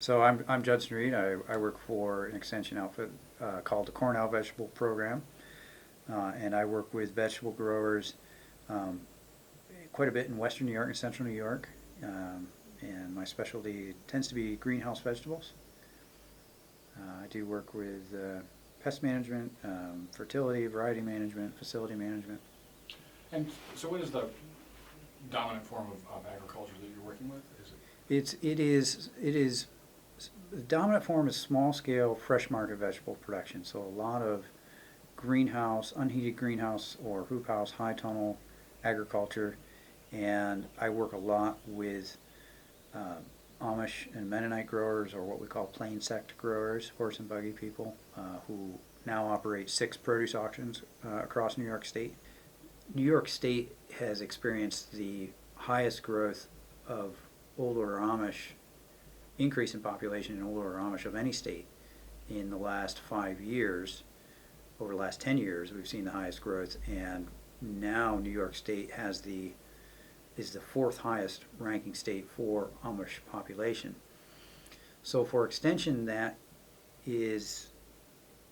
So I'm Judson Reid. I work for an extension outfit called the Cornell Vegetable Program, and I work with vegetable growers um, quite a bit in Western New York and Central New York. And my specialty tends to be greenhouse vegetables. I do work with pest management, fertility, variety management, facility management. And so what is the dominant form of agriculture that you're working with? Is it? It is the dominant form is small scale fresh market vegetable production. So a lot of greenhouse, unheated greenhouse or hoop house, high tunnel agriculture, and I work a lot with uh, Amish and Mennonite growers, or what we call plain sect growers, horse and buggy people, who now operate 6 produce auctions across New York State. New York State has experienced the highest growth of older Amish, increase in population in older Amish of any state in the last 5 years. Over the last 10 years, we've seen the highest growth, and now New York State is the 4th highest ranking state for Amish population. So for extension, that is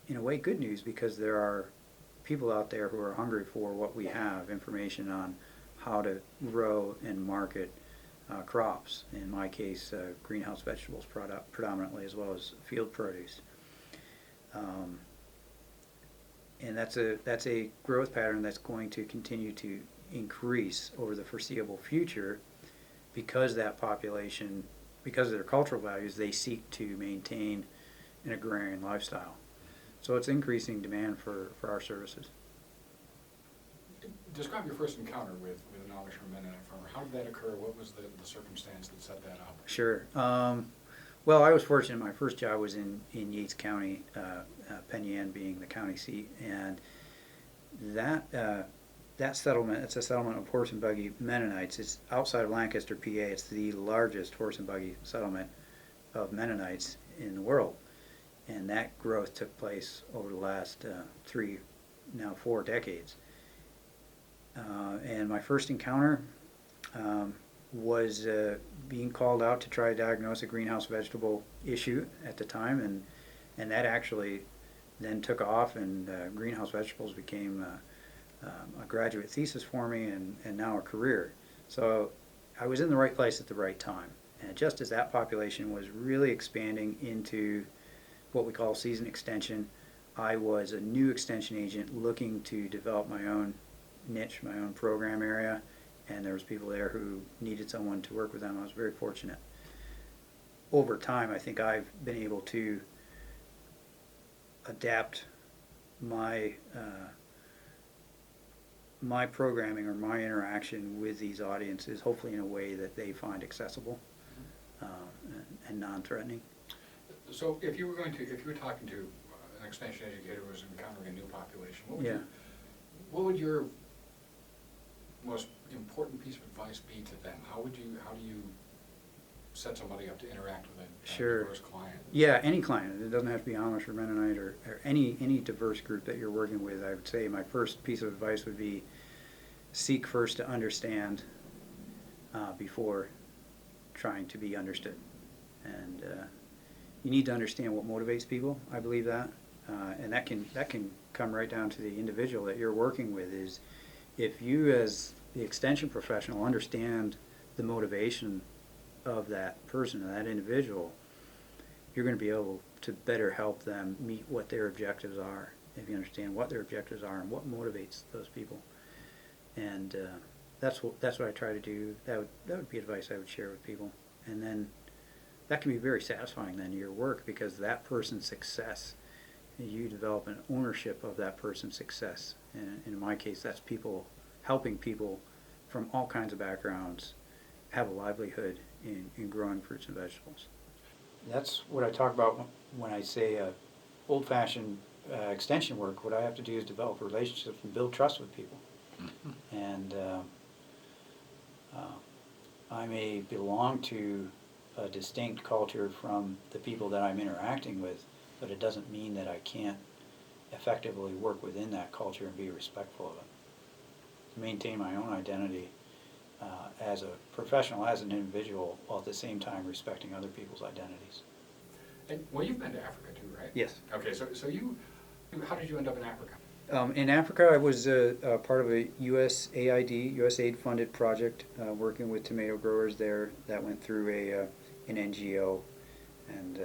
in a way good news, because there are people out there who are hungry for what we have, information on how to grow and market crops. In my case, greenhouse vegetables predominantly, as well as field produce. Um, and that's a growth pattern that's going to continue to increase over the foreseeable future, because that population, because of their cultural values, they seek to maintain an agrarian lifestyle. So it's increasing demand for our services. Describe your first encounter with an Amish or Mennonite farmer. How did that occur? What was the circumstance that set that up? Sure. Well, I was fortunate. My first job was in Yates County, Penn Yan being the county seat, and that settlement, it's a settlement of horse and buggy Mennonites. It's outside of Lancaster, PA. It's the largest horse and buggy settlement of Mennonites in the world, and that growth took place over the last 3, now 4 decades. And my first encounter was being called out to try to diagnose a greenhouse vegetable issue at the time, and that actually then took off, and greenhouse vegetables became a graduate thesis for me, and now a career. So I was in the right place at the right time, and just as that population was really expanding into what we call season extension, I was a new extension agent looking to develop my own niche, my own program area, and there was people there who needed someone to work with them. I was very fortunate. Over time, I think I've been able to adapt my my programming or my interaction with these audiences, hopefully in a way that they find accessible uh, and non-threatening. So if you were talking to an extension educator who was encountering a new population, what would your most important piece of advice be to them? How do you set somebody up to interact with a diverse client? Yeah, any client. It doesn't have to be Amish or Mennonite or any diverse group that you're working with. I would say my first piece of advice would be seek first to understand before trying to be understood. And you need to understand what motivates people. I believe that, and that can come right down to the individual that you're working with. Is if you, as the extension professional, understand the motivation of that person or that individual, you're going to be able to better help them meet what their objectives are, if you understand what their objectives are and what motivates those people. And that's what I try to do. That would be advice I would share with people. And then that can be very satisfying then, your work, because that person's success, you develop an ownership of that person's success. And in my case, that's helping people from all kinds of backgrounds have a livelihood in growing fruits and vegetables. That's what I talk about when I say old-fashioned extension work. What I have to do is develop relationships and build trust with people. Mm-hmm. And I may belong to a distinct culture from the people that I'm interacting with, but it doesn't mean that I can't effectively work within that culture and be respectful of it. To maintain my own identity as a professional, as an individual, while at the same time respecting other people's identities. Well, you've been to Africa too, right? Yes. Okay, so how did you end up in Africa? In Africa, I was a part of a USAID funded project working with tomato growers there that went through an NGO, and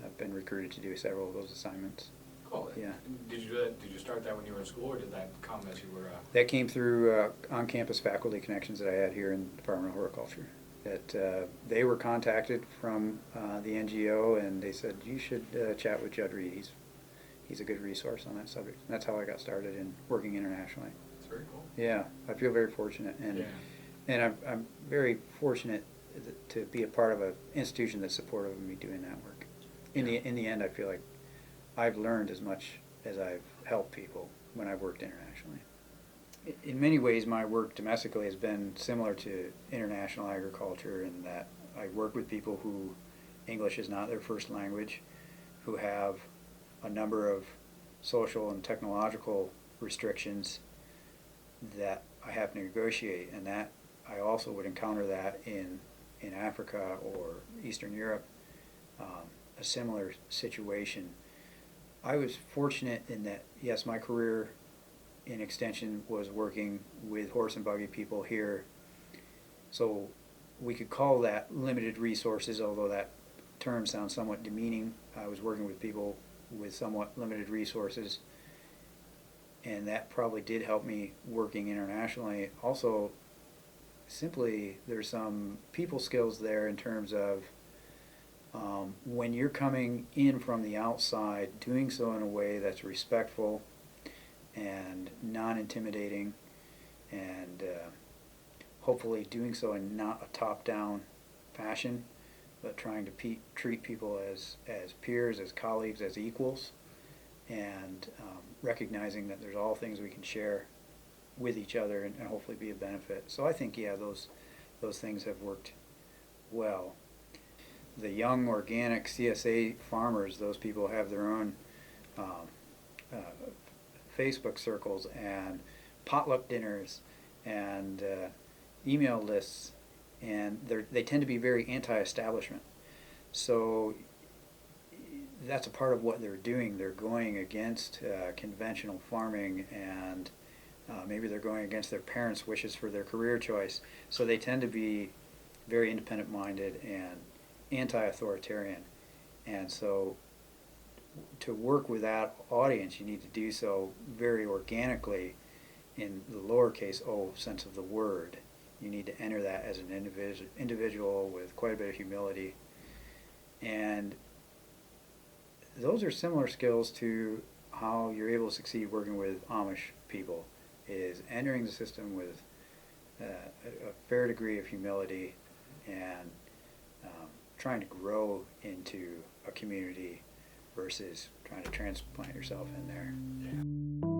I've been recruited to do several of those assignments. Cool. Yeah. Did you do that? Did you start that when you were in school, or did that come as you were? That came through on-campus faculty connections that I had here in the Department of Horticulture. That they were contacted from the NGO, and they said, you should chat with Judson Reid. He's a good resource on that subject. And that's how I got started in working internationally. That's very cool. Yeah, I feel very fortunate, and Yeah. and I'm very fortunate to be a part of an institution that's supportive of me doing that work. In the end, I feel like I've learned as much as I've helped people when I've worked internationally. In many ways, my work domestically has been similar to international agriculture in that I work with people who English is not their first language, who have a number of social and technological restrictions that I have to negotiate, and that I also would encounter that in Africa or Eastern Europe, a similar situation. I was fortunate in that, yes, my career in extension was working with horse and buggy people here, so we could call that limited resources, although that term sounds somewhat demeaning. I was working with people with somewhat limited resources, and that probably did help me working internationally. Also, simply, there's some people skills there in terms of when you're coming in from the outside, doing so in a way that's respectful and non-intimidating, and hopefully doing so in not a top-down fashion, but trying to treat people as peers, as colleagues, as equals, and recognizing that there's all things we can share with each other and hopefully be a benefit. So I think, yeah, those things have worked well. The young organic CSA farmers, those people have their own Facebook circles and potluck dinners and email lists, and they tend to be very anti-establishment. So that's a part of what they're doing. They're going against conventional farming, and maybe they're going against their parents' wishes for their career choice. So they tend to be very independent-minded and anti-authoritarian. And so to work with that audience, you need to do so very organically in the lowercase o sense of the word. You need to enter that as an individual with quite a bit of humility. And those are similar skills to how you're able to succeed working with Amish people, is entering the system with a fair degree of humility and trying to grow into a community versus trying to transplant yourself in there. Yeah.